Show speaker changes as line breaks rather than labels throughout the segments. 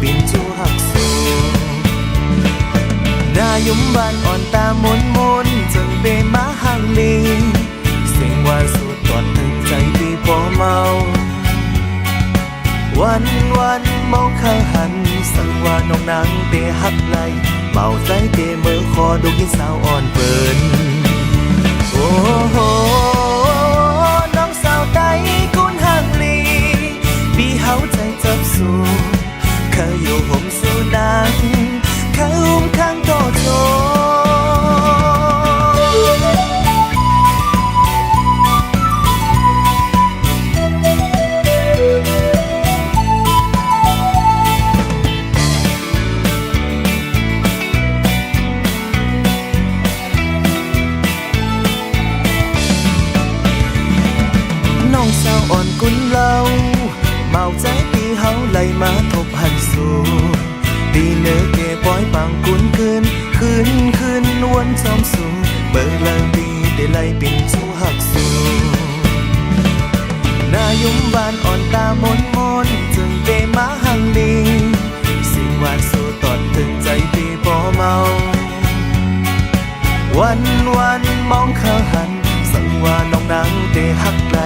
บินจูหักสูนายุ่มบ้านอ่อนตามนมนจึงเปมาห่างลีเสียงว่าสูดตอดถึงใจปีพอเมาวันเมาข้างหันสั่งว่าน้องนางเตะหักไหลเมาใจเตะมือคอดูกินสาวอ่อนเปินโอ้โหน้องสาวใดกุนห่างลีปีเฮาใจจับสูเคยอยู่ห่มสูนางเคยอุ้มข้างโตโจน้องสาวอ่อนกุนเล่าเมาใจตีเฮาไหลมาทบหันสู่ตีเนื้อเก็บปล่อยปังกุนคืนวนจอมสูเบิกลางตีได้ไหลปิ่นจูหักสู่นายุ่มบานอ่อนตามนจึงเกมาหังดีสิ่งหวานสู่ตอดถึงใจตีบ่เมาวันมองข้างหันสั่งว่าน้องนางเตะหักไหล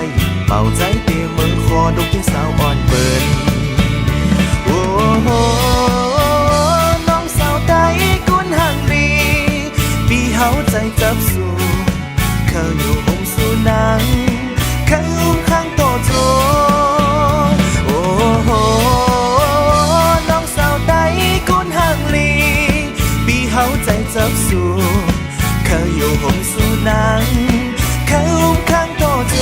เป่าใจเตะมือคอดูกินสาวอ่อนเปินโอ้โหน้องสาวใดกุนห่างดีปีเฮาใจจับสู่เขาอยู่ห่มสู่นางเขาอุ้มข้างโตโจโอ้โหน้องสาวใดกุนห่างลีปีเฮาใจจับสู่เขาอยู่ห่มสู่นางเขาอุ้มข้างโตโจ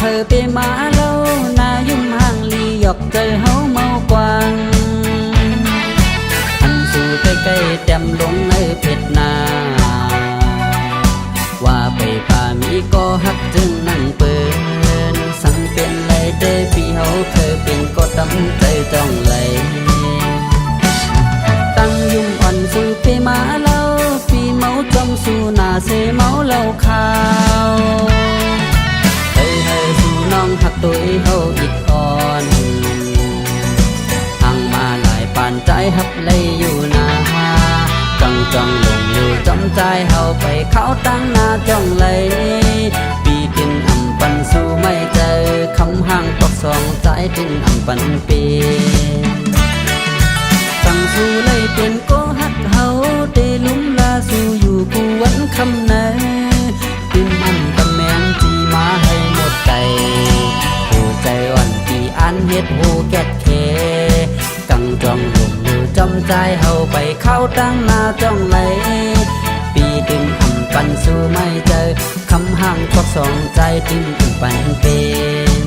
เธอไปมาเล่านายุ่มห่างลีหยอกใจเฮาเมากวางอันสู่ใกล้ๆเต็มลงในเพชรนาว่าไปพามีก็ฮักจึงนั่งเปินสั่งเป็นไรเด้ปีเฮาเคยเป็นก็ตำใจจ้องไหลตั้งยุ่มอ่อนสู่ไปมาเล่าปีเมาจอมสู่นาเสเมาเล่าข่าวน้องหักตัวเฮาอิดอ่อนห่างมาหลายปานใจหักเลยอยู่นาจังหลงอยู่จำใจเฮาไปเข้าตั้งหน้าจ้องเลยปีกินอำปันสู้ไม่เจอคำห่างตกสองใจกินอำปันปีตั้งสู้เลยเป็นก็หักเฮาเตลุ่มลาสู้อยู่กูวันคำไหนกินอำตะแมงจีมาให้หมดใจหูใจอ่อนปีอันเฮ็ดหูแก่เคกังจองหลงอยู่จำใจเฮาไปเข้าตั้งหน้าจ้องไหลปีดึงอำปันสู้ไม่เจอคำห่างก็สองใจดึงอำปันเป็น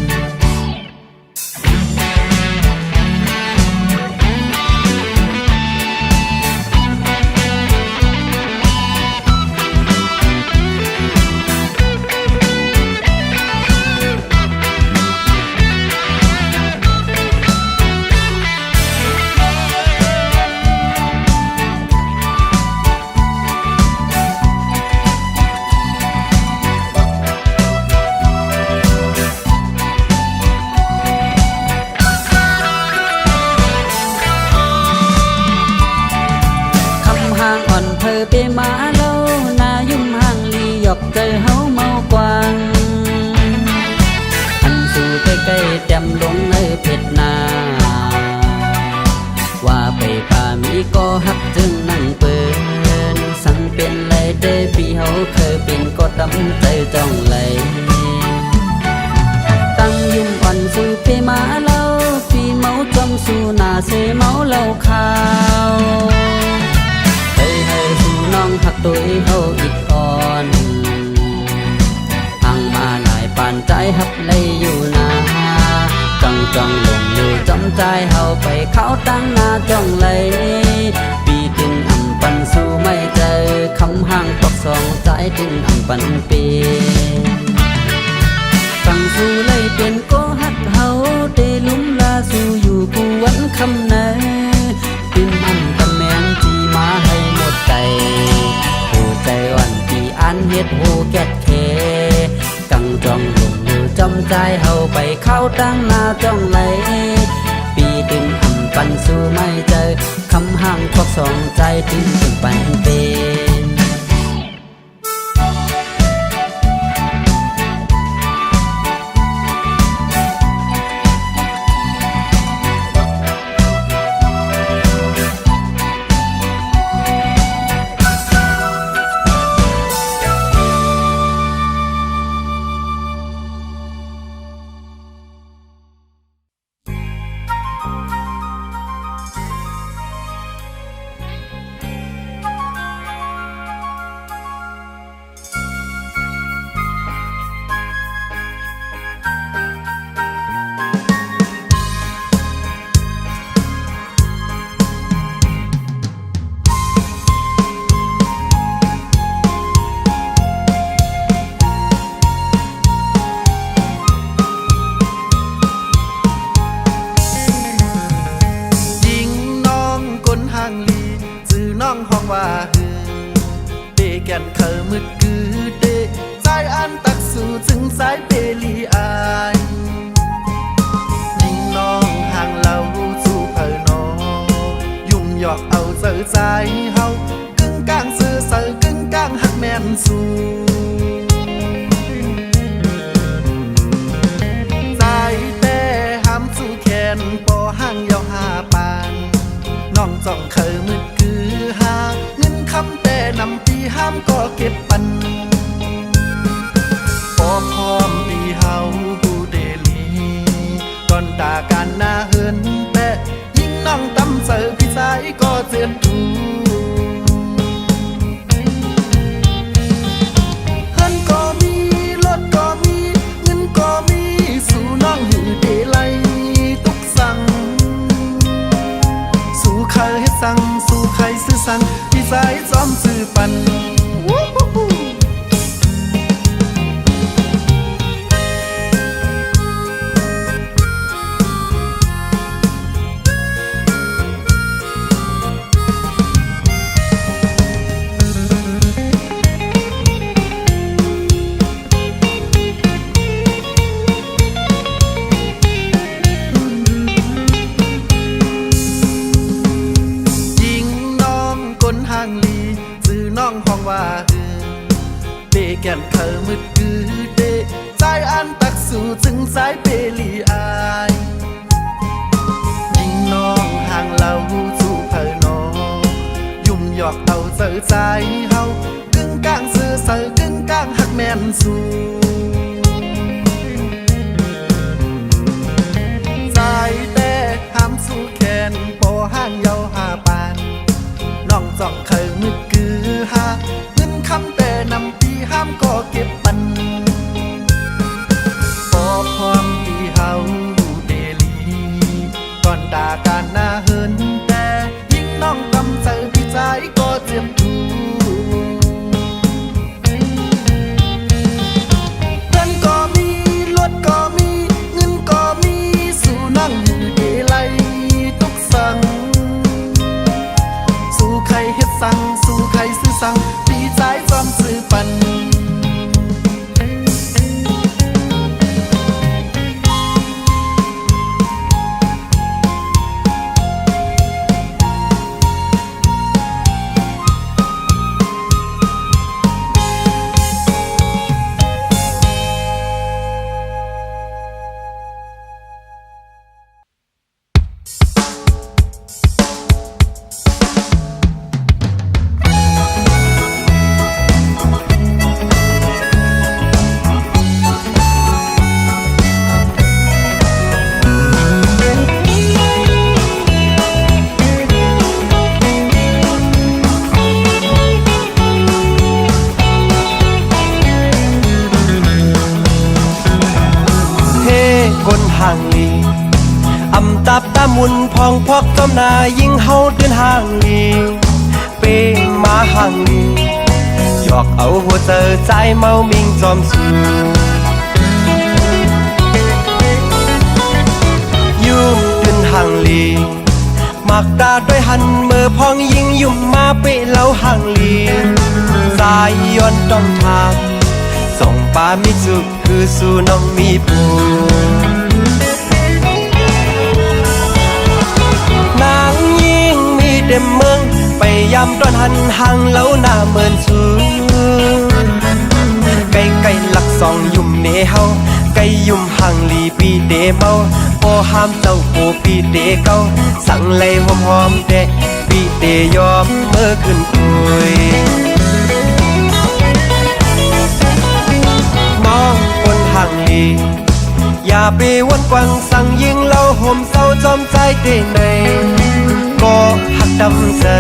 เธอไปมาเล่านายุ่มห่างลีหยอกใจเฮาเมากวางอันสู่ใกล้ๆเต็มลงในเพชรนาว่าไปพามีก็ฮักจึงนั่งเปินสั่งเป็นไรเด้ปีเฮาเคยเป็นก็ตำใจจ้องไหลตั้งยุ่มอ่อนสู่ไปมาเล่าปี เสเมาเหล้าขาวให้สู่น้องหักตัวเฮาอีกก่อนหังมาหลายปานใจหับเลยอยู่นาจ้องจ้องลงอยู่จำใจเฮาไปเข้าตั้งหน้าจ้องเลยปีถึงอำปันสู้ไม่เจอคำห่างปอกสองใจถึงอำปันเปฟังสู้เลยเป็นโกหักเฮาเตลุ่มลาสู่อยู่ผู้วันคำไหนปิ่นอันตะแมงที่มาให้หมดใจหูใจวันที่อันเฮ็ดหูแกดเคกังจองลงอยู่จำใจเฮาไปเข้าตั้งหน้าจ้องไหลปีถึงอำปันสู้ไม่เจอคำห่างพวกสองใจถึงเป็นปันเป็น
ห้องว่าฮือเดแก่นเคอมืดกือเดใจอันตักสู่ถึงสายเปลีอายยิงน้องห่างเราสู่เผอน้องยุ่มหยอกเอาเจอใจเฮากึ่งกลางซื่อเสือกึ่งกลางหักแม่นสู่ใจแต่ห้ามสู่แขนปอห่างยาวหาปานน้องจ้องเคอมืดกือหาเงินคำแต่นำปีห้ามก็เก็บปันพอพร้อมปีเฮาผู้เดลีก่อนตาการหน้าเฮินแปะยิ่งน้องตำเสือพี่สายก็เจียนทูเฮินก็มีรถก็มีเงินก็มีสู่น้องหือเดลัยตุกสั่งสู่ใครให้สั่งสู่ใครซื้อสั่งพี่สายซ้อมซื้อปันแก่นเคอมืดกือเดใจอันตักสู่ถึงสายเปลีอายยิ่งน้องห่างเราสู่เผอน้องยุ่มหยอกเอาเจอใจเฮากึ่งกลางซื่อเสือกึ่งกลางหักแม่นสู่ใจแต่ห้ามสู่แขนปอห่างยาวหาปานน้องจ้องเคอมืดกือหาเงินคำแต่นำห้ามก็เก็บปันพอพร้อมปีเฮาเดลีก่อนตาการหน้าเฮินแต่ยิ่งน้องตำเจอพี่ใจก็เจียมทูเงินก็มีรถก็มีเงินก็มีสู่นั่งอยู่เดลัยตุกสั่งสู่ใครเฮ็ดสั่งสู่ใครซื้อสั่งพี่ใจซ้อมซื้อปัน ามุนพองพอกจอมนายิ่งเฮาเดินห่างลีเปมาห่างลีหยอกเอาหัวเจอใจเมามิงจอมสูยุ่มเดินห่างลีมักตาด้วยหันมือพองยิงยุ่มมาเปเล่าห่างลีสายย้อนต้องทางส่งปามิจุคือสู่น้องมีปูนางยิ่งมีเด็มเมืองไปยำตอนหันห่างเล่าหน้าเหมือนสูไก่ไก่หลักสองยุ่มเนเฮาไก่ยุ่มห่างลีปีเดเมาโอห้ามเจ้าโอปีเดเก้าสั่งเลยหอมหอมเดปีเดยอมเมื่อขึ้นคุยมองคนห่างลีอย่าไปวนกวังสั่งยิงเล่าห่มเศร้าจอมใจเดในก็หักดำเจอ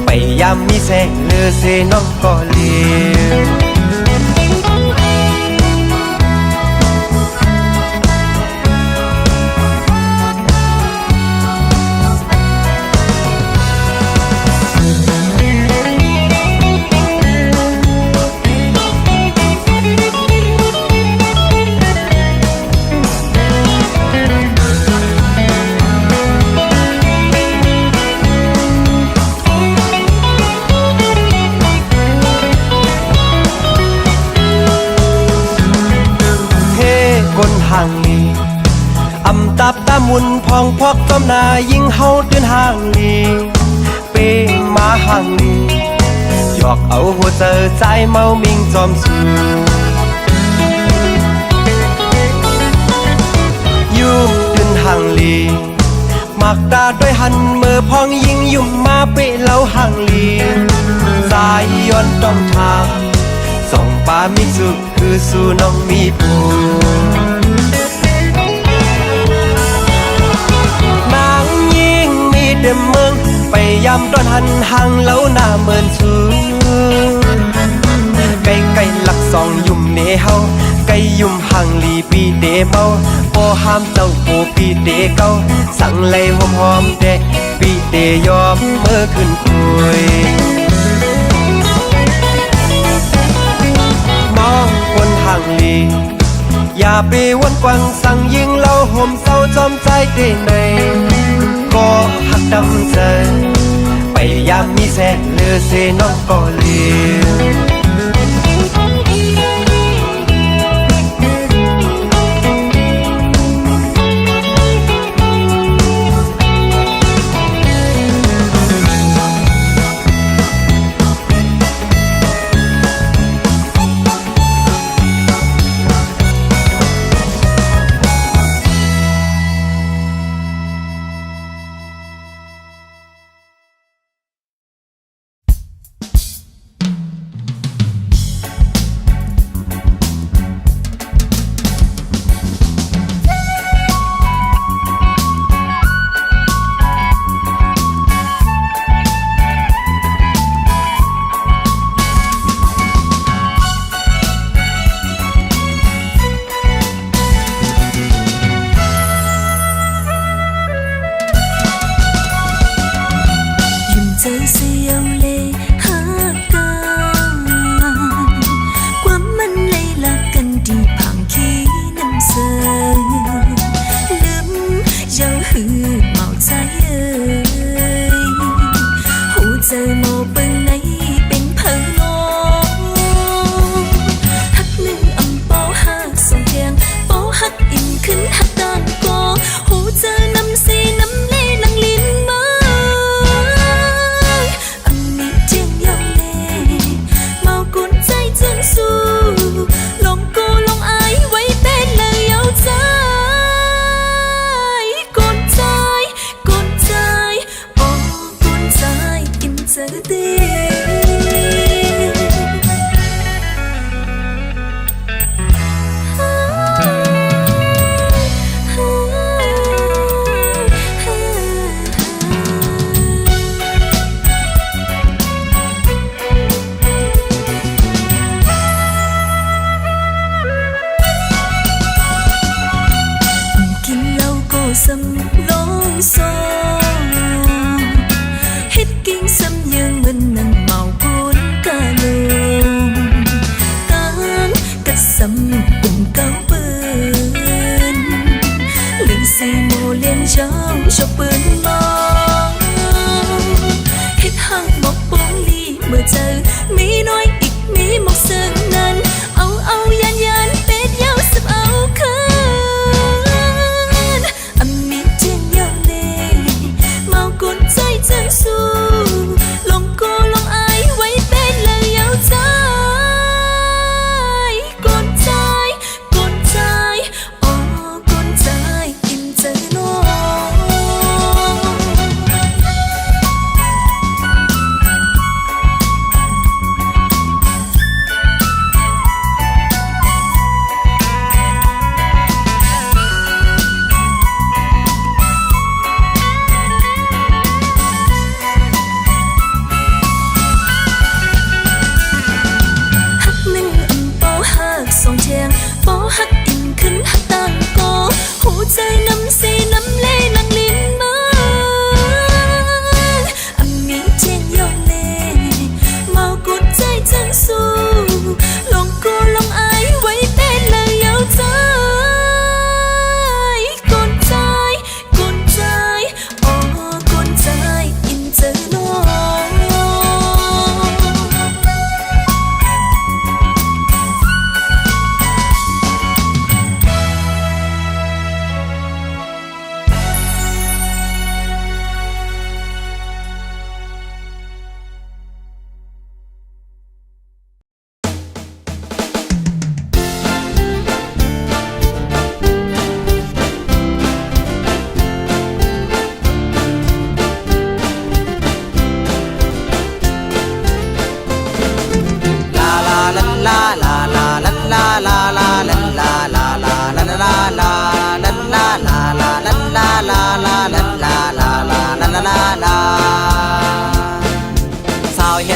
ไปยามมีแสงเลือเสน้องก็เลี้ยวห่างลีอำตับตามุนพองพอกจอมนายิ่งเฮาเดินห่างลีเปมาห่างลีหยอกเอาหัวเจอใจเมามิงจอมสูยุ่มเดินห่างลีมักตาด้วยหันมือพองยิงยุ่มมาเปเล่าห่างลีสายย้อนต้องทางส่งปามิจุคือสู่น้องมีปูเดิมเมืองไปยำตอนหันห่างเล่าหน้าเหมือนสูไก่ไก่หลักสองยุ่มเนเฮาไก่ยุ่มห่างลีปีเดเมาโอห้ามเจ้าโอปีเดเก้าสั่งเลยหอมหอมเดปีเดยอมเมื่อขึ้นคุยมองคนห่างลีอย่าไปวนกวังสั่งยิงเล่าห่มเศร้าจอมใจเดในก็หักดำเจอไปยามมีแสงเลือเสน้องก็เลี้ยว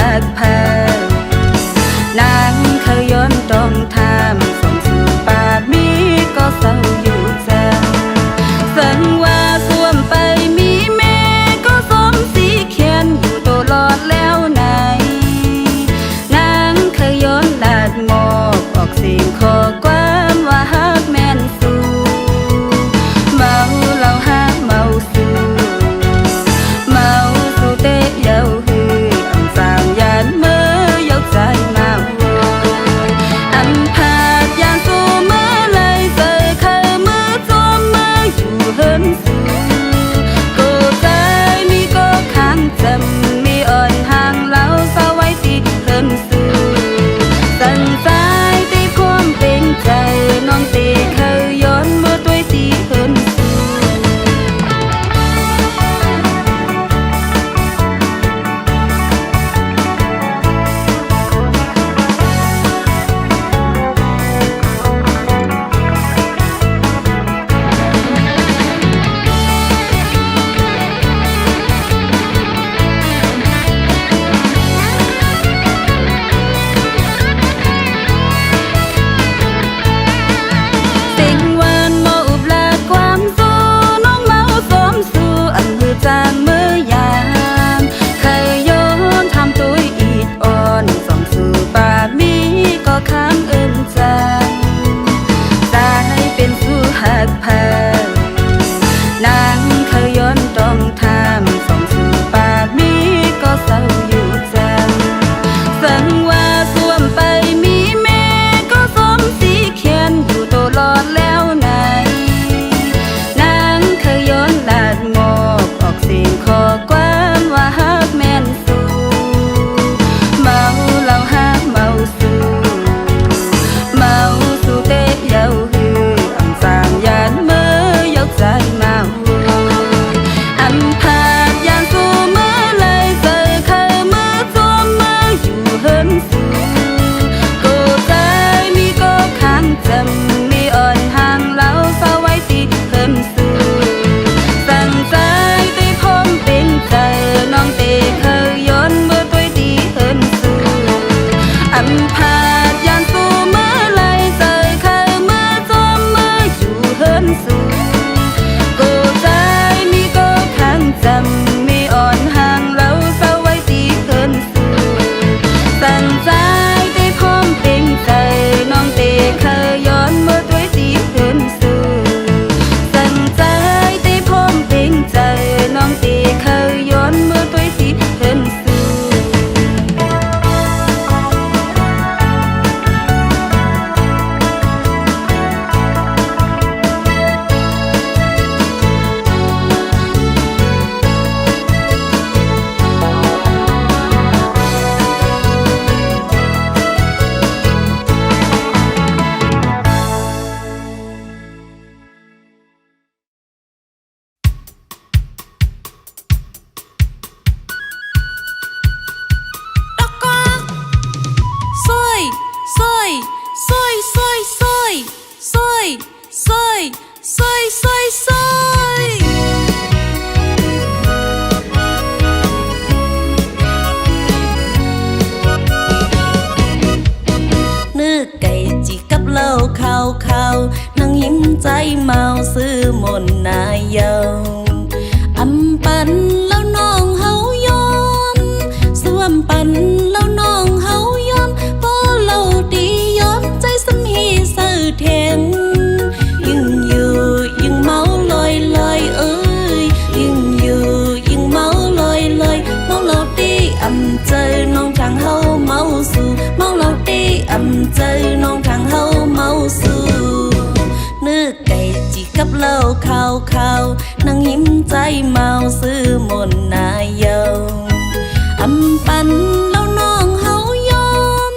หักพานางเคยย้อนตรงทามส่งสู่ป่ามีก็เศร้าอยู่จังสันว่าสวมไปมีแม่ก็สมสีเขียนอยู่ตลอดแล้วไหนนางเคยย้อนลาดหมอบออกเสียงขอความว่าฮักแม่นสู่เมาเหล้าฮักเมาสู่เมาสู่เตะเย้าฮืออันสามยานเมื่อยกใจมาโวยอันพาดยานสู่เมื่อเลยเจอเคยมือจอมมืออยู่เฮินสู่ก็ใจมีก็ค้างจำมีอ่อนห่างเล่าเศร้าไว้ที่เฮินสู่สั่นใจที่ความเป็นใจน้องตีเคยย้อนเมื่อตัวที่เฮินสู่ สิ่งวันโมอุบลาความสู้น้องเมาสมสู่อันมือจางมือยามเคยโยนทำตัวอีดอ่อนส่องสู่ป่ามีก็ค้างเอินจังใจเป็นสู่หักพานางเคยย้อนต้องทามส่องสู่ป่ามีก็เศร้าอยู่จังสังว่าสวมไปมีแม่ก็สมสีเขียนอยู่ตลอดแล้วไหนนางเคยย้อนลาดหมอบออกเสียงขอความว่าฮักแม่นสู่เมาเหล้าฮักเมาสู่เมาสู่เตะเย้าฮืออันสามยานเมื่อยกใจมาโวยอันพาดยานสู่เมื่อเลยเจอเคยมือจอมมืออยู่เฮินสู่ก็ใจมีก็ค้างจำมีอ่อนห่างเล่าเศร้าไว้ที่เฮินสู่สั่งใจที่พร้อมเป็นใจน้องเตเคยย้อนเมื่อตัวที่เฮินสู่อันพาดยานสู่เมื่อเลยเจอเคยมือจอมมืออยู่เฮินสู่ก็ใจมีก็ค้างจำมีอ่อนห่างเล่าเศร้าไว้ที่เฮินสู่สั่งใจที่พร้อมเป็นใจน้องเตเคยย้อนเมื่อตัวที่เฮินสู่สั่งใจที่พร้อมเป็นใจน้องเตเคยย้อนเมื่อตัวที่เฮินสู่
soy, soy, soy, soy, soy, soy, soy, soy, soy, soy. เนื้อไก่จิกกับเหล้าข้าวนั่งยิ้มใจเมาซื้อมนต์นายเยาอำปันแล้วน้องเฮายอมสวมปันแล้วน้องเฮายอมพอเราดียอมใจสำฮีซื่อเทงยิ่งอยู่ยิ่งเมาลอยเอ้ยยิ่งอยู่ยิ่งเมาลอยเมาเราดีอำใจน้องทางเฮาเมาสู่เมาเราดีอำใจน้องทางเฮาเมาสู่เนื้อไก่จิกกับเหล้าข้าวนั่งยิ้มใจเมาซื้อมนต์นายเยาอำปันแล้วน้องเฮายอม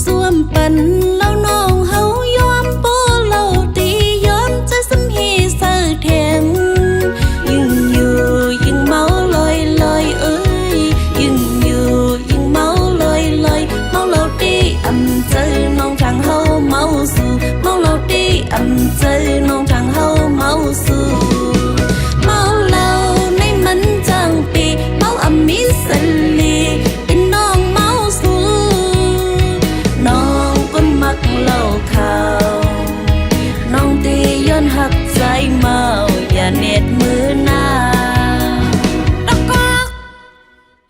สวมปันแล้วน้องเฮายอมโปเราตียอมใจสำฮีซื่อเทงยิ่งอยู่ยิ่งเมาลอยเอ้ยยิ่งอยู่ยิ่งเมาลอยเมาเราดีอำใจน้องทางเฮาเมาสู่เมาเราดีอำใจน้องทางเฮาเมาสู่เมาเหล้าในมันจังปีเมาอำมิสลีเป็นน้องเมา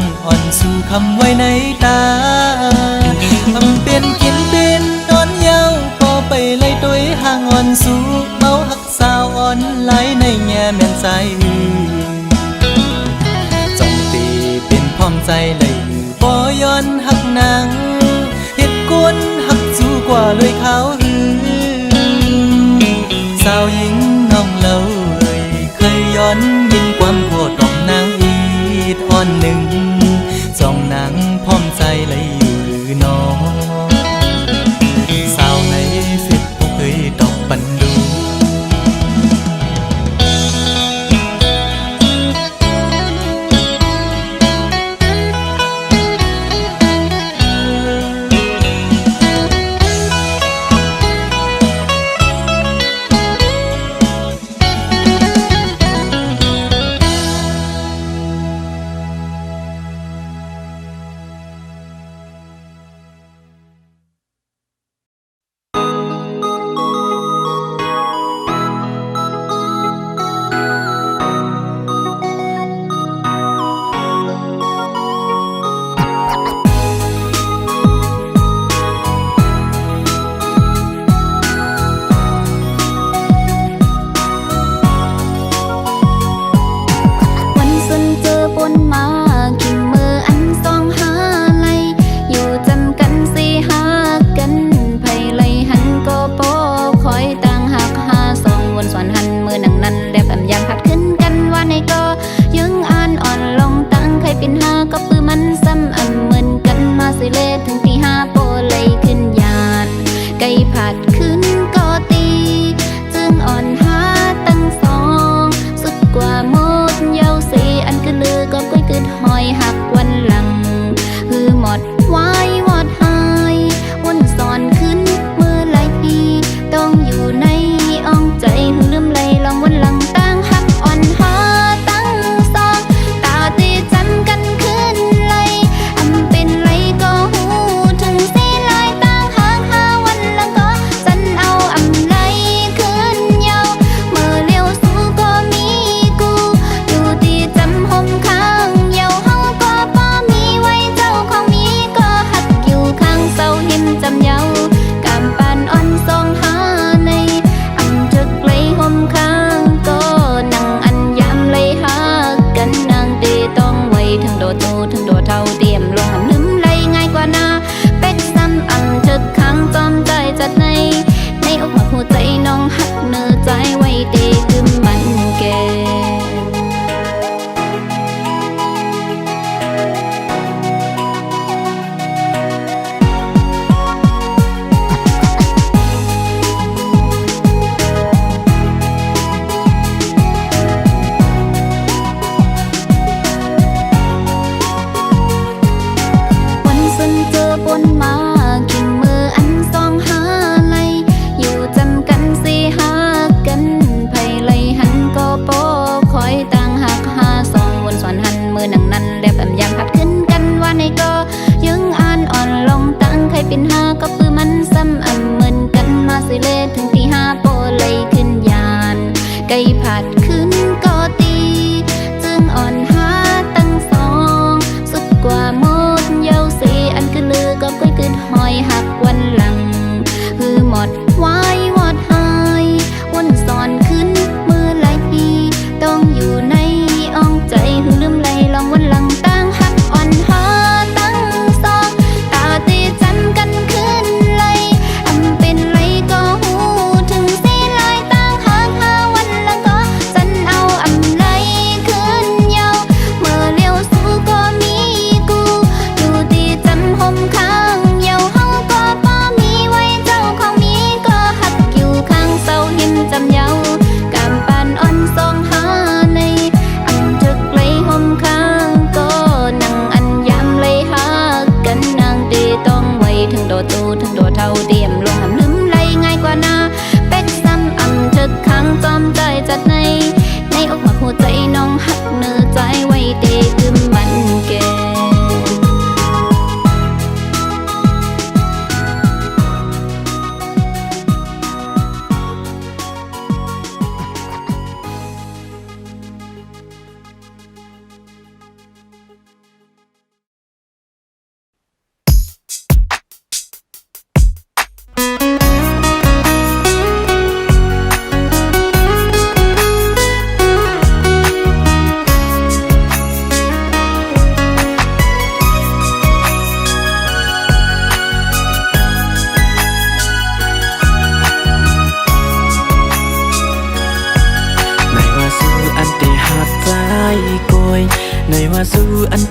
งอ่อนสู่คำไว้ในตาทำเป็นกินเป็นนอนเยาพอไปไล่ตัวห่างอ่อนสู่เมาหักสาวอ่อนไหลในแง่แม่นใจจงตีเป็นพร้อมใจเลยบ่ย้อนหักนางเฮ็ดกวนหักสู่กว่าเลยขาวหือสาวหญิงน้องเล่าเคยย้อนยินความโคตรตอมนางอีดอ่อนหนึ่งจ้องนางพร้อมใจเลยอยู่หรือน้องสาวในเฟซบุ๊กเคยตอบปันดู
เ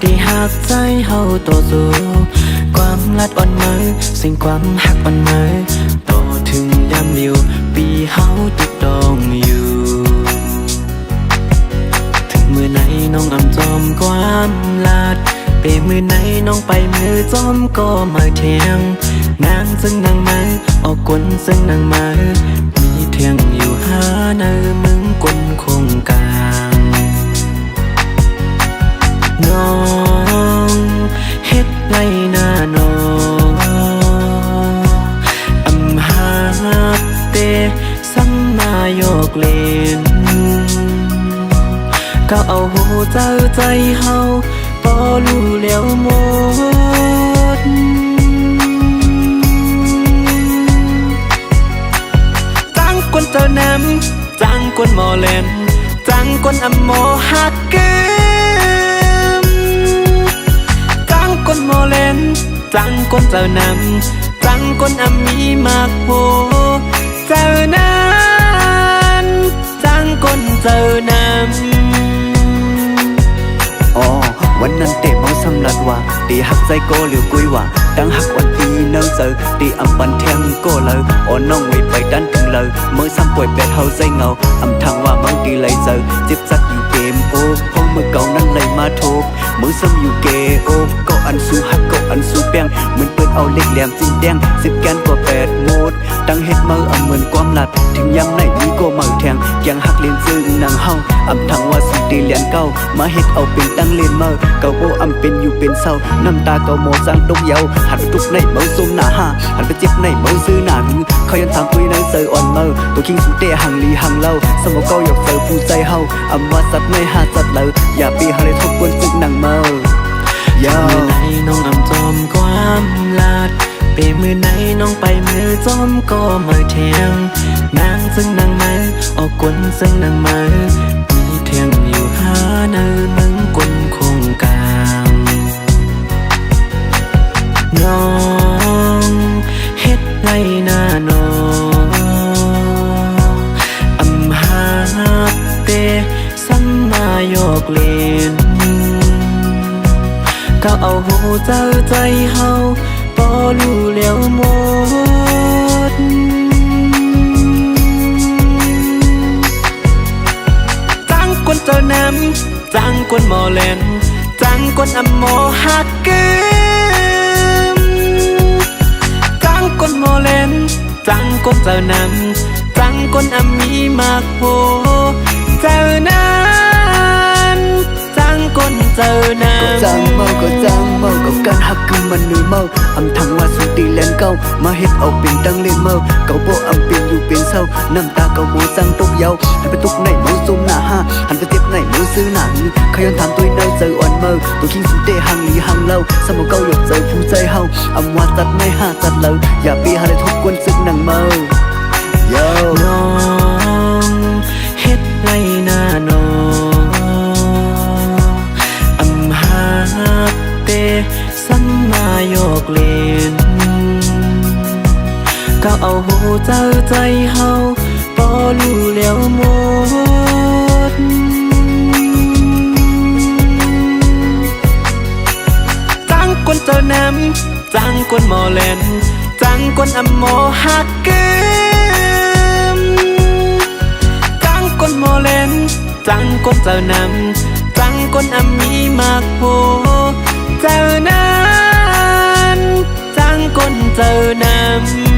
ที่หักใจเฮาต่อสู้ความลัดอ่อนมือสิ่งความหักอ่อนมือต่อถึงยามเดียวปีเฮาติดดองอยู่ถึงมือไหนน้องอำจอมความลาดเปมือไหนน้องไปมือจอมก็มาเทียงนางซึ่งนางมาออกกวนซึ่งนางมามีเทียงอยู่หาเนอมึงกวนคงกลางน้องเฮ็ดไรหน้าน้องอำหาเตสัมมาโยกเลนก็เอาหูเจ้าใจเฮาพอรู้แล้วหมดจังคนเจ้าน้ำจังคนหมอเล่นจังคนอำหมอหักเกิมจังคนหมอเล่นจังคนเจ้าน้ำจังคนอำมีมากโหเจ้านั้นจังคนเจ้าน้ำ
อ๋อวันนั้นเตะเมาสำลัดว่าตีหักใจโกเหลียวกุยว่าดังหักวันปีเนิ่งเจอตีอำปันแทงโกเลยอ๋อน้องไว้ไปดันถึงเลยเมื่อซ้ำป่วยเป็ดเฮาใจเงาอำทางว่ามังตีเลยเจอจิบจัดอยู่เกมโอ้พงมือเก่านั้นเลยมาโทบมือซ้ำอยู่เกโอ้ก็อันสู้หักก็อันสู้แป้งเหมือนเปิดเอาเล็กแหลมจิ้มแดง10 แกนกว่า8 โมดตั้งเฮ็ดมือเหมือนความลัดถึงยามไหนนี้ก็มาแทงแกงหักเลียนซึ้งนางเฮาอำทางว่าสุดตีเลียนเก่ามาเฮ็ดเอาเป็นตั้งเลียนมือเก่าโบอำเป็นอยู่เป็นเศร้าน้ำตาเก่าโมสร้างตกเยาหันไปทุกในเมาซุ่มหน้าห้าหันไปเจ็บในเมาซื้อหน้าหึงเขายันถามตุยในเซออ่อนเมาตัวคิงสุดเตะหังลีหังเล่าสมองเก่าอยากเจอผู้ใจเฮาอำว่าสัตว์ในหาจัดเลยอย่าปีหาเลยทบกวนซึกนางเมา
มือไหนน้องอำจอมความลาดเปมือไหนน้องไปมือจอมก็มาเทียงนางซึ่งนางมาออกกวนซึ่งนางมามีเทียงอยู่หาเนอมึงกวนคงกลางน้องเฮ็ดไรหน้าน้องอำหาเตสัมมาโยกเลนก็เอาหูเจ้าใจเฮาพอรู้แล้วหมดจังคนเจ้าน้ำจังคนหมอเล่นจังคนอำหมอหักเกิมจังคนหมอเล่นจังคนเจ้าน้ำจังคนอำมีมากโหเจ้านั้นจังคนเจ้าน้ำ
จังเมาก็จังเมากับการหักคือมันเหนื่อยเมาอำทางว่าสุดตีแลนเก่ามาเฮ็ดเอาเป็นตั้งเล่นเมาเก่าโบอำเป็นอยู่เป็นเศร้าน้ำตาเก่าโมจังตกเยาหันไปทุกในเมาซุ่มหน้าห้าหันไปเจ็บในเมาซื้อหนังเขายันถามตุยในเจออ่อนเมาตัวคิงสุดเตะหังลีหังเล่าสมองเก่าอยากเจอผู้ใจเฮาอำว่าจัดในหาจัดเลยอย่าปีหาเลยทบกวนซึกนางเมา
น้องเฮ็ดไรหน้าน้องอำหาเตสัมมาโยกเลนก็เอาหูเจ้าใจเฮาพอรู้แล้วหมดจังคนเจ้าน้ำจังคนหมอเล่นจังคนอำหมอหักเกิมจังคนหมอเล่นจังคนเจ้าน้ำจังคนอำมีมากโหเจ้านั้นจังคนเจ้าน้ำ